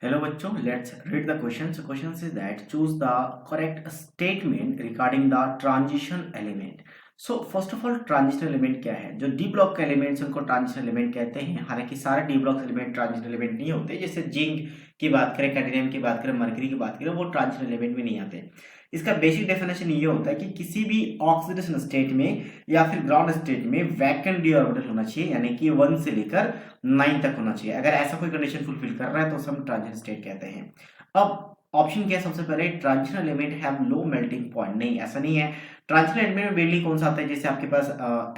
Hello बच्चों, let's read the question. So question is that choose the correct statement regarding the transition element. So first of all transition element क्या है? जो D block के elements उनको transition element कहते हैं। हालांकि सारे D block element transition element नहीं होते। जैसे जिंक की बात करें, कैडमियम की बात करें, मरकरी की बात करें, वो ट्रांजिशन एलिमेंट में नहीं आते। इसका बेसिक डेफिनेशन ये होता है कि किसी भी ऑक्सीडेशन स्टेट में या फिर ग्राउंड स्टेट में वैकेंट डी ऑर्बिटल होना चाहिए, यानी कि 1 से लेकर 9 तक होना चाहिए। अगर ऐसा कोई कंडीशन फुलफिल कर रहा है तो उसे हम ट्रांजिशन स्टेट कहते हैं। अब ऑप्शन क्या है? सबसे पहले transition element have low melting point. नहीं, ऐसा नहीं है। ट्रांजिशन एलिमेंट में मेनली कौन सा आता है? जैसे आपके पास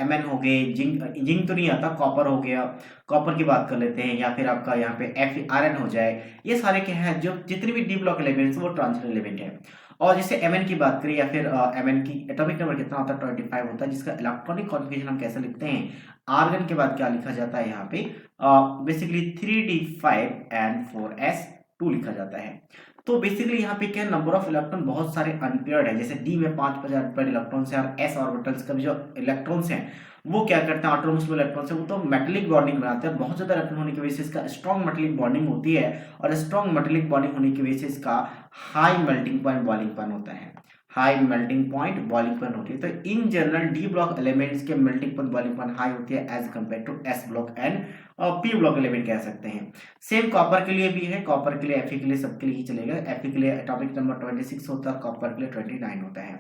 Mn हो गए, जिंक तो नहीं आता, कॉपर हो गया, कॉपर की बात कर लेते हैं, या फिर आपका यहाँ पे Fe हो जाए। ये सारे क्या है, जो जितने भी डी ब्लॉक एलिमेंट्स वो ट्रांजिशन एलिमेंट है। और जैसे Mn की बात करें या फिर Mn की एटॉमिक नंबर कितना होता है? 25 होता है, जिसका इलेक्ट्रॉनिक कॉन्फ़िगरेशन हम कैसे लिखते हैं? आर्गन के बाद क्या लिखा जाता है यहाँ पे? बेसिकली 3d5n4s2 लिखा जाता है। तो बेसिकली यहाँ पे क्या नंबर ऑफ इलेक्ट्रॉन बहुत सारे अनपेयर्ड है। जैसे डी में 5 अनपेयर्ड इलेक्ट्रॉन्स है, और एस ऑर्बिटल्स का भी जो इलेक्ट्रॉन्स हैं वो क्या करते हैं? ऑटोनॉमस इलेक्ट्रॉन्स है वो तो मेटेलिक बॉन्डिंग बनाते हैं। बहुत ज्यादा इलेक्ट्रॉन होने की वजह से इसका स्ट्रॉन्ग मेटेलिक बॉन्डिंग होती है, और स्ट्रॉन्ग मेटेलिक बॉन्डिंग होने की वजह से इसका high melting point boiling point होता है। High melting point boiling point होती है। तो in general D block elements के melting point boiling point high होती है as compare to S block and P block element कह सकते हैं। सेम कॉपर के लिए भी है। कॉपर के लिए, Fe के लिए, सबके लिए ही चलेगा। Fe के लिए एटॉमिक नंबर 26 होता है, कॉपर के लिए 29 होता है।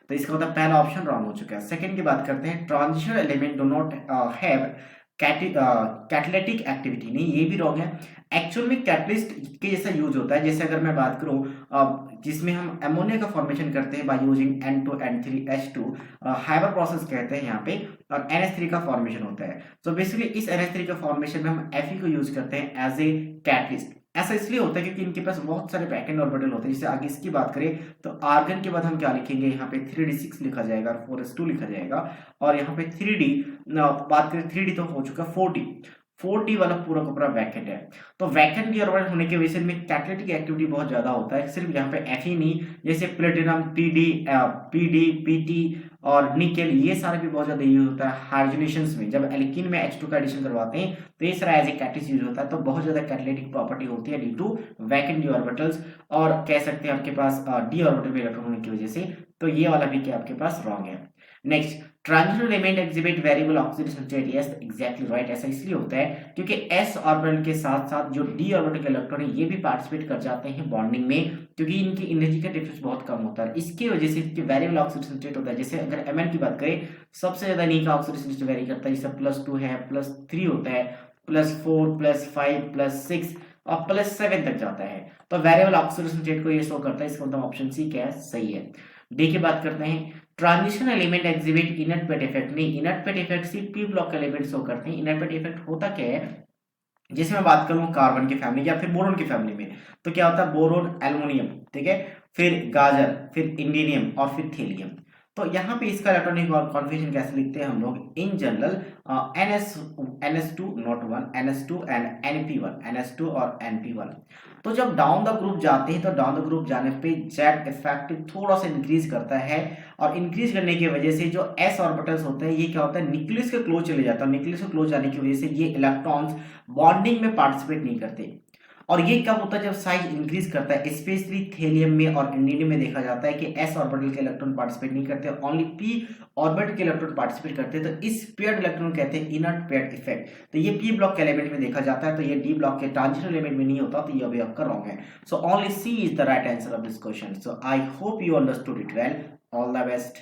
तो इसका मतलब पहला ऑप्शन रॉन्ग हो चुका है। सेकंड की बात करते हैं, transition element do not have catalytic activity. नहीं, ये भी रॉन्ग है। एक्चुअल में कैटलिस्ट के जैसा यूज होता है। जैसे अगर मैं बात करूं जिसमें हम अमोनिया का फॉर्मेशन करते हैं by using N2N3H2, Haber process कहते हैं यहाँ पे, और NH3 का फॉर्मेशन होता है। तो बेसिकली इस NH3 का फॉर्मेशन में हम Fe को यूज करते हैं एज ए कैटलिस्ट। ऐसा इसलिए होता है क्योंकि इनके पास बहुत सारे पैकेट ऑर्बिटल होते हैं। जैसे आगे इसकी बात करें तो आर्गन के बाद हम क्या लिखेंगे? यहाँ पे 3d6 लिखा जाएगा और 4s2 लिखा जाएगा। और यहाँ पे 3d बात करें, 3d तो हो चुका 4d वाला पूरा का पूरा वैकेंट है। तो वैकेंट डी ऑर्बिटल होने की वजह से इनमें कैटालिटिक एक्टिविटी बहुत ज्यादा होता है। सिर्फ यहाँ पे Fe नहीं, जैसे प्लेटिनम, पीडी, पीटी और निकेल, ये सारे भी बहुत ज्यादा यूज होता है हाइड्रोजनेशंस में। जब एल्कीन में H2 का एडिशन करवाते हैं तो ये सारा एज ए कैटलिस्ट यूज होता है। तो बहुत ज्यादा कैटालिटिक प्रॉपर्टी होती है due to vacant d orbitals, और कह सकते हैं आपके पास डी ऑर्बिटल में इलेक्ट्रॉन होने की वजह से। तो ये वाला भी क्या आपके पास रॉन्ग है। Next, transition element exhibit variable oxidation state. Yes, exactly right. ऐसा इसलिए होता है क्योंकि s ऑर्बिटल के साथ साथ जो d ऑर्बिटल के इलेक्ट्रॉन है ये भी पार्टिसिपेट कर जाते हैं बॉन्डिंग में, क्योंकि इनकी एनर्जी का डिफरेंस बहुत कम होता है। इसकी वजह से इसके वेरिएबल ऑक्सीडेशन स्टेट होता है। जैसे अगर Mn की बात करें, सबसे ज्यादा नी का ऑक्सीडेशन स्टेट वेरी करता है। जैसे +2 है, +3 होता है, +4, +5, +6 और +7 तक जाता है। तो वेरिएबल ऑक्सीडेशन स्टेट को ये शो करता है। इसका मतलब ऑप्शन सी क्या है? सही है। डी की बात करते हैं, ट्रांजिशन एलिमेंट एग्जिबिट इनर्ट पेट इफेक्ट। नहीं, इनर्ट पेट इफेक्ट सिर्फ पी ब्लॉक एलिमेंट शो करते हैं। इनर्ट पेट इफेक्ट होता क्या है? जैसे मैं बात करूं कार्बन की फैमिली या फिर बोरोन की फैमिली में, तो क्या होता है? बोरोन, एल्युमिनियम, ठीक है, फिर गाजर, फिर इंडिनियम और फिर थेलियम। तो यहाँ पे इसका इलेक्ट्रॉनिक कॉन्फ़िगरेशन कैसे लिखते हैं हम लोग? In general NS2 not 1, NS2 and NP1 और NP1। तो जब डाउन द ग्रुप जाते हैं तो डाउन द ग्रुप जाने पे जेड इफेक्ट थोड़ा सा इंक्रीज करता है, और इंक्रीज करने की वजह से जो s ऑर्बिटल्स होते हैं ये क्या होता है? न्यूक्लियस के क्लोज चले जाता है। न्यूक्लियस के क्लोज जाने की वजह से ये इलेक्ट्रॉन्स बॉन्डिंग में पार्टिसिपेट नहीं करते। और ये कब होता है? जब साइज इंक्रीज करता है। स्पेशली थेलियम में और इंडिनियम में देखा जाता है कि s ऑर्बिटल के इलेक्ट्रॉन पार्टिसिपेट नहीं करते, ओनली p ऑर्बिटल के इलेक्ट्रॉन पार्टिसिपेट करते हैं। तो इस पेयर्ड इलेक्ट्रॉन कहते हैं इनर्ट पेयर्ड इफेक्ट। तो ये p ब्लॉक के एलिमेंट में देखा जाता है, तो ये d ब्लॉक के ट्रांजिशन एलिमेंट में नहीं होता। तो ये अभी आपका रॉन्ग है। So only C is the right answer of this question. So I hope you understood it well. All the best.